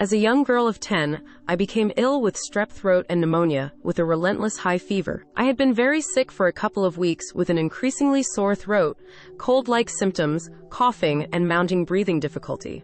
As a young girl of 10, I became ill with strep throat and pneumonia, with a relentless high fever. I had been very sick for a couple of weeks with an increasingly sore throat, cold-like symptoms, coughing, and mounting breathing difficulty.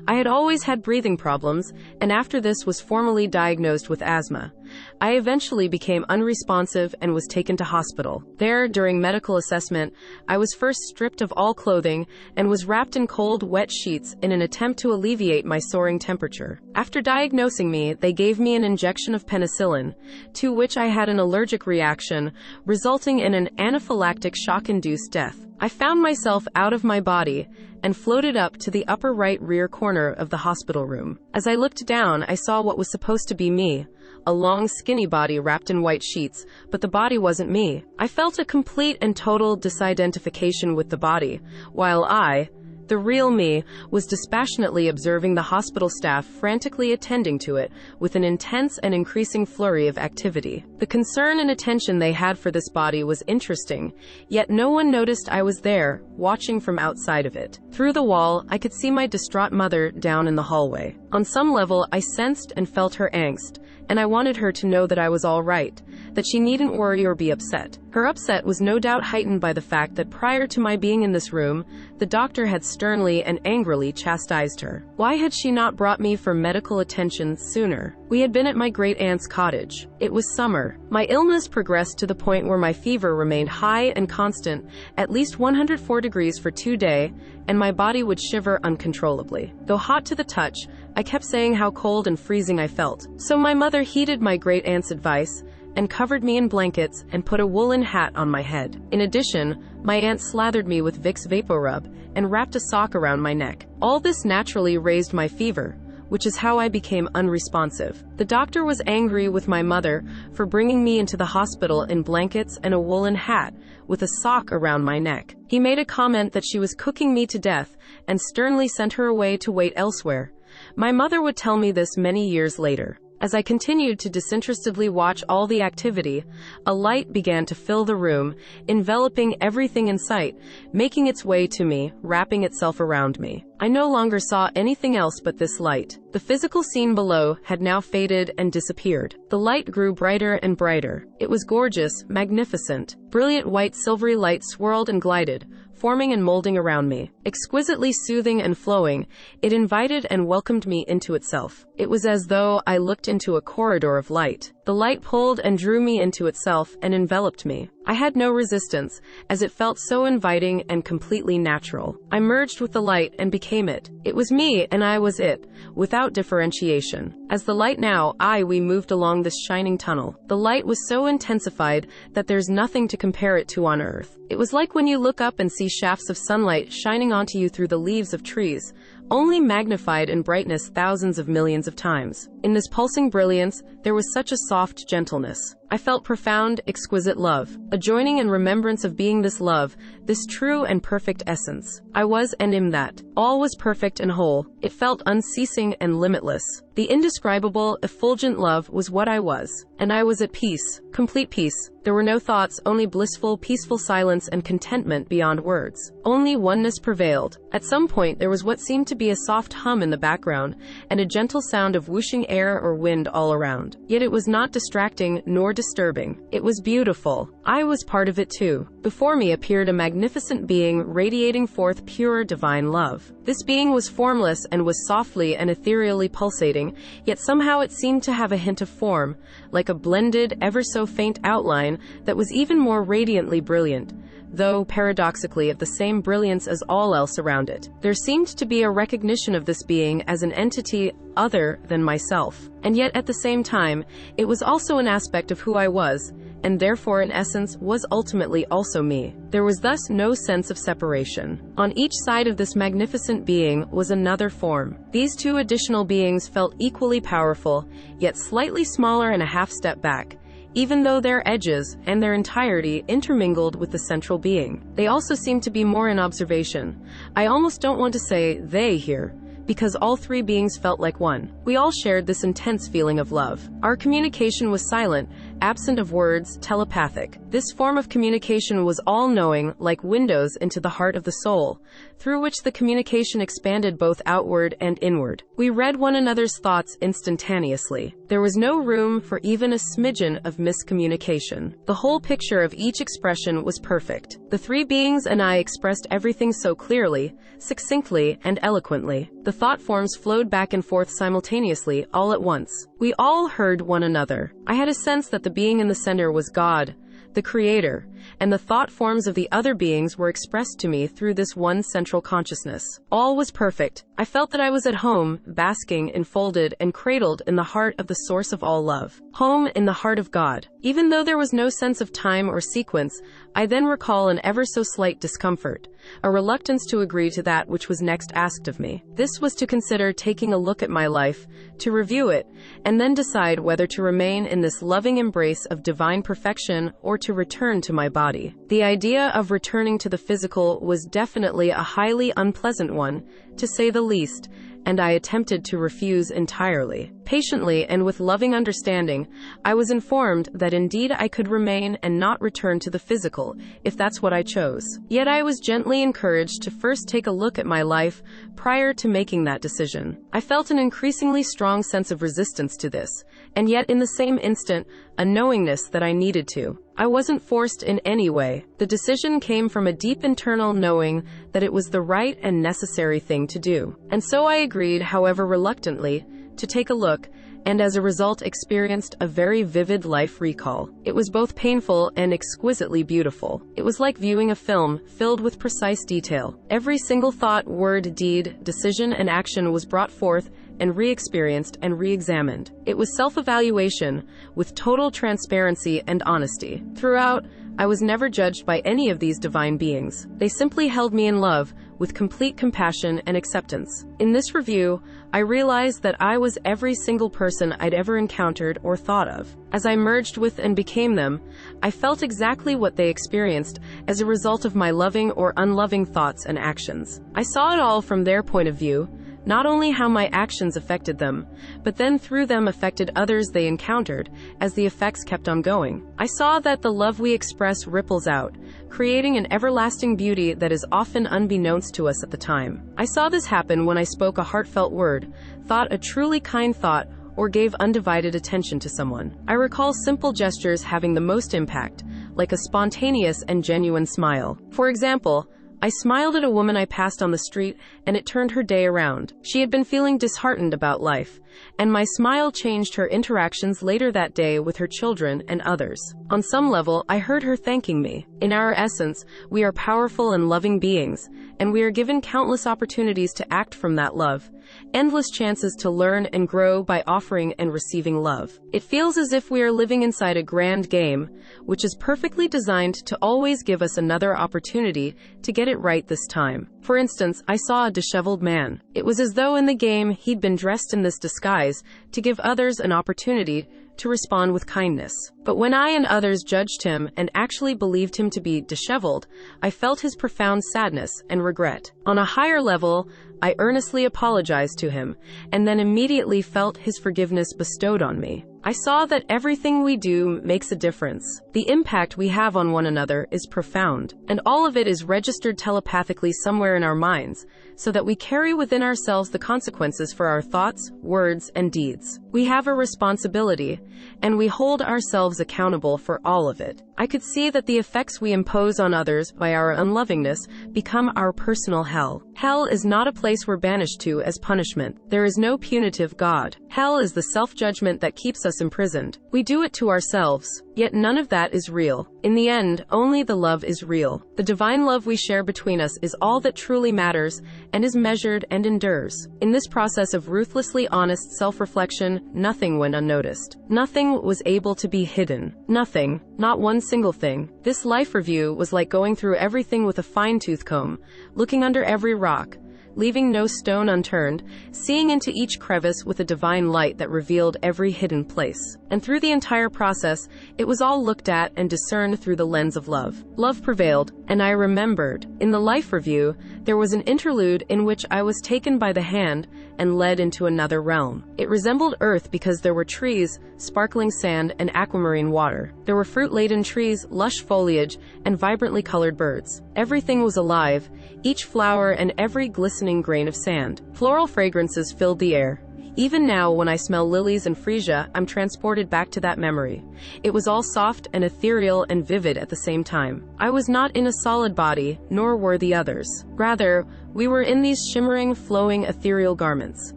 I had always had breathing problems, and after this was formally diagnosed with asthma. I eventually became unresponsive and was taken to hospital. There, during medical assessment, I was first stripped of all clothing and was wrapped in cold, wet sheets in an attempt to alleviate my soaring temperature. After diagnosing me, they gave me an injection of penicillin, to which I had an allergic reaction, resulting in an anaphylactic shock-induced death. I found myself out of my body and floated up to the upper right rear corner of the hospital room. As I looked down, I saw what was supposed to be me, a long, skinny body wrapped in white sheets, but the body wasn't me. I felt a complete and total disidentification with the body, while I, the real me, was dispassionately observing the hospital staff frantically attending to it with an intense and increasing flurry of activity. The concern and attention they had for this body was interesting, yet no one noticed I was there, watching from outside of it. Through the wall, I could see my distraught mother down in the hallway. On some level, I sensed and felt her angst, and I wanted her to know that I was all right, that she needn't worry or be upset. Her upset was no doubt heightened by the fact that prior to my being in this room, the doctor had sternly and angrily chastised her. Why had she not brought me for medical attention sooner? We had been at my great-aunt's cottage. It was summer. My illness progressed to the point where my fever remained high and constant, at least 104 degrees for 2 days, and my body would shiver uncontrollably. Though hot to the touch, I kept saying how cold and freezing I felt. So my mother heeded my great-aunt's advice and covered me in blankets and put a woolen hat on my head. In addition, my aunt slathered me with Vicks VapoRub and wrapped a sock around my neck. All this naturally raised my fever, which is how I became unresponsive. The doctor was angry with my mother for bringing me into the hospital in blankets and a woolen hat with a sock around my neck. He made a comment that she was cooking me to death and sternly sent her away to wait elsewhere. My mother would tell me this many years later. As I continued to disinterestedly watch all the activity, a light began to fill the room, enveloping everything in sight, making its way to me, wrapping itself around me. I no longer saw anything else but this light. The physical scene below had now faded and disappeared. The light grew brighter and brighter. It was gorgeous, magnificent. Brilliant white silvery light swirled and glided, forming and molding around me. Exquisitely soothing and flowing, it invited and welcomed me into itself. It was as though I looked into a corridor of light. The light pulled and drew me into itself and enveloped me. I had no resistance, as it felt so inviting and completely natural. I merged with the light and became it. It was me and I was it, without differentiation. As the light now, we moved along this shining tunnel. The light was so intensified that there's nothing to compare it to on Earth. It was like when you look up and see shafts of sunlight shining onto you through the leaves of trees, only magnified in brightness thousands of millions of times. In this pulsing brilliance, there was such a soft gentleness. I felt profound, exquisite love, a joining and remembrance of being this love, this true and perfect essence. I was and am that. All was perfect and whole. It felt unceasing and limitless. The indescribable, effulgent love was what I was. And I was at peace, complete peace. There were no thoughts, only blissful, peaceful silence and contentment beyond words. Only oneness prevailed. At some point, there was what seemed to be a soft hum in the background, and a gentle sound of whooshing air or wind all around. Yet it was not distracting, nor disturbing. It was beautiful. I was part of it too. Before me appeared a magnificent being radiating forth pure divine love. This being was formless and was softly and ethereally pulsating, yet somehow it seemed to have a hint of form, like a blended, ever so faint outline that was even more radiantly brilliant, though paradoxically of the same brilliance as all else around it. There seemed to be a recognition of this being as an entity other than myself. And yet at the same time, it was also an aspect of who I was, and therefore in essence was ultimately also me. There was thus no sense of separation. On each side of this magnificent being was another form. These two additional beings felt equally powerful, yet slightly smaller and a half step back, even though their edges and their entirety intermingled with the central being. They also seemed to be more in observation. I almost don't want to say they here, because all three beings felt like one. We all shared this intense feeling of love. Our communication was silent, absent of words, telepathic. This form of communication was all-knowing, like windows into the heart of the soul, through which the communication expanded both outward and inward. We read one another's thoughts instantaneously. There was no room for even a smidgen of miscommunication. The whole picture of each expression was perfect. The three beings and I expressed everything so clearly, succinctly, and eloquently. The thought forms flowed back and forth simultaneously, all at once. We all heard one another. I had a sense that the being in the center was God, the Creator, and the thought forms of the other beings were expressed to me through this one central consciousness. All was perfect. I felt that I was at home, basking, enfolded, and cradled in the heart of the source of all love. Home in the heart of God. Even though there was no sense of time or sequence, I then recall an ever so slight discomfort, a reluctance to agree to that which was next asked of me. This was to consider taking a look at my life, to review it, and then decide whether to remain in this loving embrace of divine perfection or to return to my body. The idea of returning to the physical was definitely a highly unpleasant one, to say the least, and I attempted to refuse entirely. Patiently and with loving understanding, I was informed that indeed I could remain and not return to the physical, if that's what I chose. Yet I was gently encouraged to first take a look at my life prior to making that decision. I felt an increasingly strong sense of resistance to this, and yet in the same instant, a knowingness that I needed to. I wasn't forced in any way. The decision came from a deep internal knowing that it was the right and necessary thing to do. And so I agreed, however reluctantly, to take a look, and as a result experienced a very vivid life recall. It was both painful and exquisitely beautiful. It was like viewing a film filled with precise detail. Every single thought, word, deed, decision, and action was brought forth and re-experienced and re-examined. It was self-evaluation with total transparency and honesty. Throughout, I was never judged by any of these divine beings. They simply held me in love, with complete compassion and acceptance. In this review, I realized that I was every single person I'd ever encountered or thought of. As I merged with and became them, I felt exactly what they experienced as a result of my loving or unloving thoughts and actions. I saw it all from their point of view, not only how my actions affected them, but then through them affected others they encountered, as the effects kept on going. I saw that the love we express ripples out, creating an everlasting beauty that is often unbeknownst to us at the time. I saw this happen when I spoke a heartfelt word, thought a truly kind thought, or gave undivided attention to someone. I recall simple gestures having the most impact, like a spontaneous and genuine smile. For example, I smiled at a woman I passed on the street, and it turned her day around. She had been feeling disheartened about life, and my smile changed her interactions later that day with her children and others. On some level, I heard her thanking me. In our essence, we are powerful and loving beings, and we are given countless opportunities to act from that love, endless chances to learn and grow by offering and receiving love. It feels as if we are living inside a grand game, which is perfectly designed to always give us another opportunity to get it right this time. For instance, I saw a disheveled man. It was as though in the game he'd been dressed in this disguise to give others an opportunity to respond with kindness. But when I and others judged him and actually believed him to be disheveled, I felt his profound sadness and regret. On a higher level, I earnestly apologized to him, and then immediately felt his forgiveness bestowed on me. I saw that everything we do makes a difference. The impact we have on one another is profound, and all of it is registered telepathically somewhere in our minds, so that we carry within ourselves the consequences for our thoughts, words, and deeds. We have a responsibility, and we hold ourselves accountable for all of it. I could see that the effects we impose on others by our unlovingness become our personal hell. Hell is not a place we're banished to as punishment. There is no punitive God. Hell is the self-judgment that keeps us imprisoned. We do it to ourselves, yet none of that is real. In the end, only the love is real. The divine love we share between us is all that truly matters and is measured and endures. In this process of ruthlessly honest self-reflection, nothing went unnoticed. Nothing was able to be hidden. Nothing, not one single thing. This life review was like going through everything with a fine-tooth comb, looking under every rock, leaving no stone unturned, seeing into each crevice with a divine light that revealed every hidden place. And through the entire process, it was all looked at and discerned through the lens of love. Love prevailed, and I remembered. In the life review, there was an interlude in which I was taken by the hand and led into another realm. It resembled Earth because there were trees, sparkling sand, and aquamarine water. There were fruit-laden trees, lush foliage, and vibrantly colored birds. Everything was alive, each flower and every glistening grain of sand. Floral fragrances filled the air. Even now, when I smell lilies and freesia, I'm transported back to that memory. It was all soft and ethereal and vivid at the same time. I was not in a solid body, nor were the others. Rather, we were in these shimmering, flowing, ethereal garments.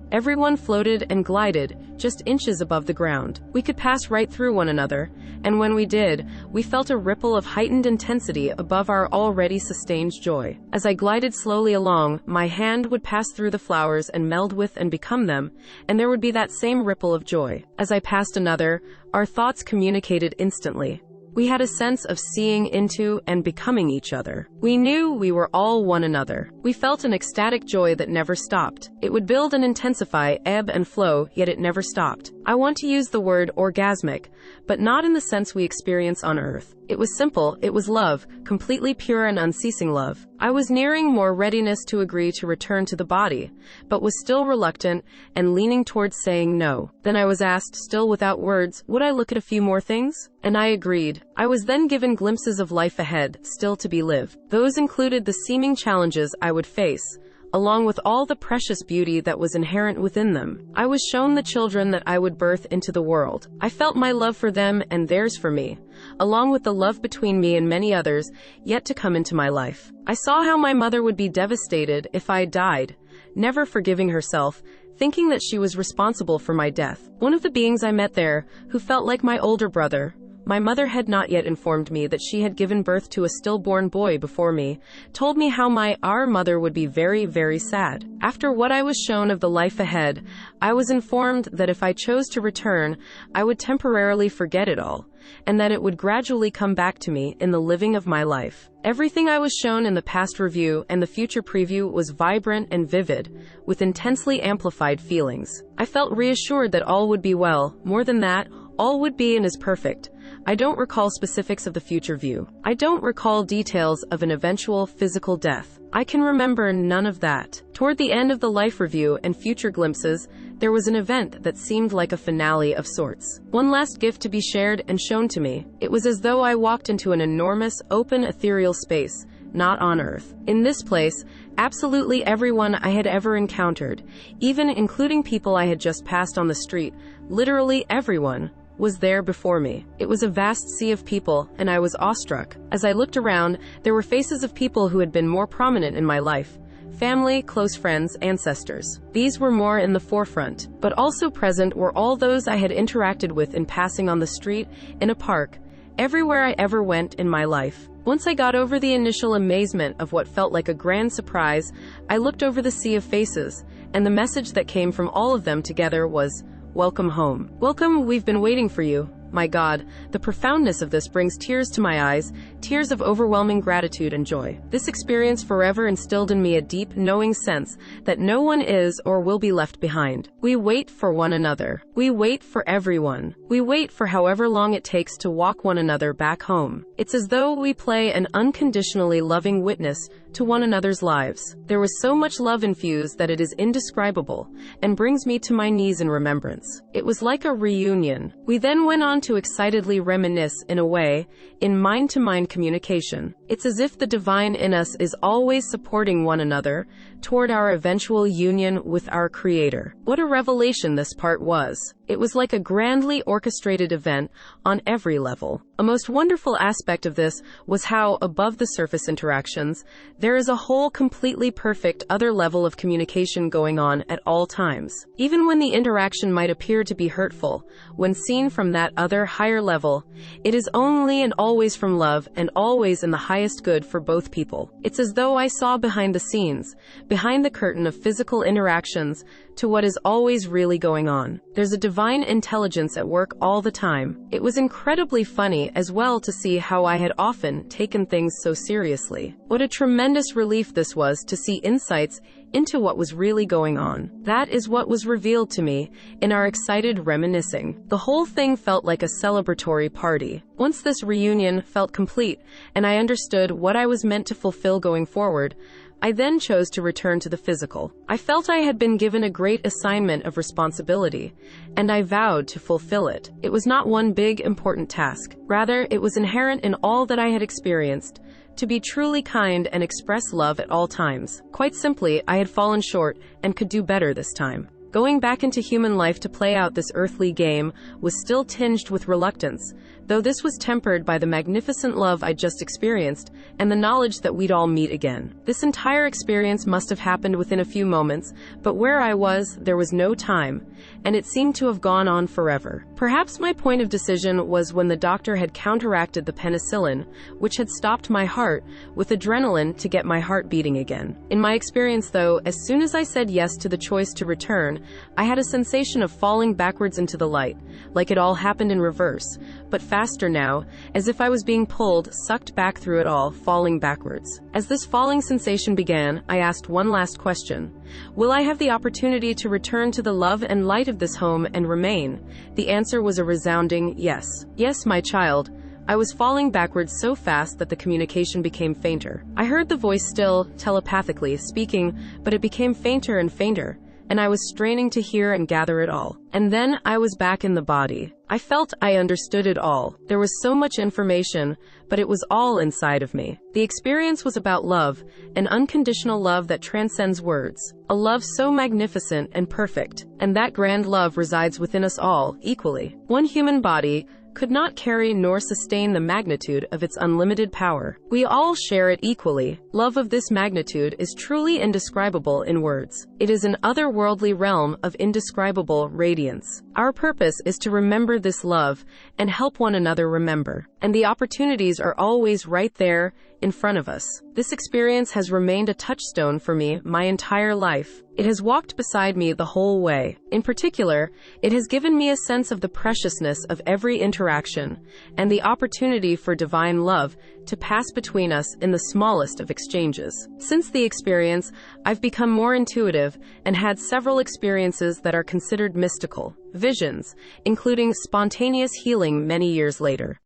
Everyone floated and glided, just inches above the ground. We could pass right through one another, and when we did, we felt a ripple of heightened intensity above our already sustained joy. As I glided slowly along, my hand would pass through the flowers and meld with and become them, and there would be that same ripple of joy. As I passed another, our thoughts communicated instantly. We had a sense of seeing into and becoming each other. We knew we were all one another. We felt an ecstatic joy that never stopped. It would build and intensify, ebb and flow, yet it never stopped. I want to use the word orgasmic, but not in the sense we experience on Earth. It was simple, it was love, completely pure and unceasing love. I was nearing more readiness to agree to return to the body, but was still reluctant and leaning towards saying no. Then I was asked, still without words, would I look at a few more things? And I agreed. I was then given glimpses of life ahead, still to be lived. Those included the seeming challenges I would face, along with all the precious beauty that was inherent within them. I was shown the children that I would birth into the world. I felt my love for them and theirs for me, along with the love between me and many others yet to come into my life. I saw how my mother would be devastated if I died, never forgiving herself, thinking that she was responsible for my death. One of the beings I met there, who felt like my older brother, my mother had not yet informed me that she had given birth to a stillborn boy before me, told me how our mother would be very, very sad. After what I was shown of the life ahead, I was informed that if I chose to return, I would temporarily forget it all, and that it would gradually come back to me in the living of my life. Everything I was shown in the past review and the future preview was vibrant and vivid, with intensely amplified feelings. I felt reassured that all would be well. More than that, all would be and is perfect. I don't recall specifics of the future view. I don't recall details of an eventual physical death. I can remember none of that. Toward the end of the life review and future glimpses, there was an event that seemed like a finale of sorts. One last gift to be shared and shown to me. It was as though I walked into an enormous, open, ethereal space, not on Earth. In this place, absolutely everyone I had ever encountered, even including people I had just passed on the street, literally everyone, was there before me. It was a vast sea of people, and I was awestruck. As I looked around, there were faces of people who had been more prominent in my life. Family, close friends, ancestors. These were more in the forefront, but also present were all those I had interacted with in passing on the street, in a park, everywhere I ever went in my life. Once I got over the initial amazement of what felt like a grand surprise, I looked over the sea of faces, and the message that came from all of them together was, "Welcome home. Welcome, we've been waiting for you." My God, the profoundness of this brings tears to my eyes, tears of overwhelming gratitude and joy. This experience forever instilled in me a deep, knowing sense that no one is or will be left behind. We wait for one another. We wait for everyone. We wait for however long it takes to walk one another back home. It's as though we play an unconditionally loving witness to one another's lives. There was so much love infused that it is indescribable, and brings me to my knees in remembrance. It was like a reunion. We then went on to excitedly reminisce, in a way, in mind-to-mind communication. It's as if the divine in us is always supporting one another toward our eventual union with our Creator. What a revelation this part was. It was like a grandly orchestrated event on every level. A most wonderful aspect of this was how, above the surface interactions, there is a whole completely perfect other level of communication going on at all times. Even when the interaction might appear to be hurtful, when seen from that other higher level, it is only and always from love and always in the highest good for both people. It's as though I saw behind the scenes, behind the curtain of physical interactions, to what is always really going on. There's a divine intelligence at work all the time. It was incredibly funny as well to see how I had often taken things so seriously. What a tremendous relief this was to see insights into what was really going on. That is what was revealed to me in our excited reminiscing. The whole thing felt like a celebratory party. Once this reunion felt complete, and I understood what I was meant to fulfill going forward, I then chose to return to the physical. I felt I had been given a great assignment of responsibility, and I vowed to fulfill it. It was not one big, important task. Rather, it was inherent in all that I had experienced, to be truly kind and express love at all times. Quite simply, I had fallen short and could do better this time. Going back into human life to play out this earthly game was still tinged with reluctance, though this was tempered by the magnificent love I just experienced and the knowledge that we'd all meet again. This entire experience must have happened within a few moments, but where I was, there was no time, and it seemed to have gone on forever. Perhaps my point of decision was when the doctor had counteracted the penicillin, which had stopped my heart, with adrenaline to get my heart beating again. In my experience, though, as soon as I said yes to the choice to return, I had a sensation of falling backwards into the light, like it all happened in reverse, but faster now, as if I was being pulled, sucked back through it all, falling backwards. As this falling sensation began, I asked one last question. Will I have the opportunity to return to the love and light of this home and remain? The answer was a resounding yes. Yes, my child. I was falling backwards so fast that the communication became fainter. I heard the voice still, telepathically, speaking, but it became fainter and fainter, and I was straining to hear and gather it all. And then I was back in the body. I felt I understood it all. There was so much information, but it was all inside of me. The experience was about love, an unconditional love that transcends words. A love so magnificent and perfect, and that grand love resides within us all, equally. One human body could not carry nor sustain the magnitude of its unlimited power. We all share it equally. Love of this magnitude is truly indescribable in words. It is an otherworldly realm of indescribable radiance. Our purpose is to remember this love and help one another remember. And the opportunities are always right there in front of us. This experience has remained a touchstone for me my entire life. It has walked beside me the whole way. In particular, it has given me a sense of the preciousness of every interaction and the opportunity for divine love to pass between us in the smallest of exchanges. Since the experience, I've become more intuitive and had several experiences that are considered mystical, visions, including spontaneous healing many years later.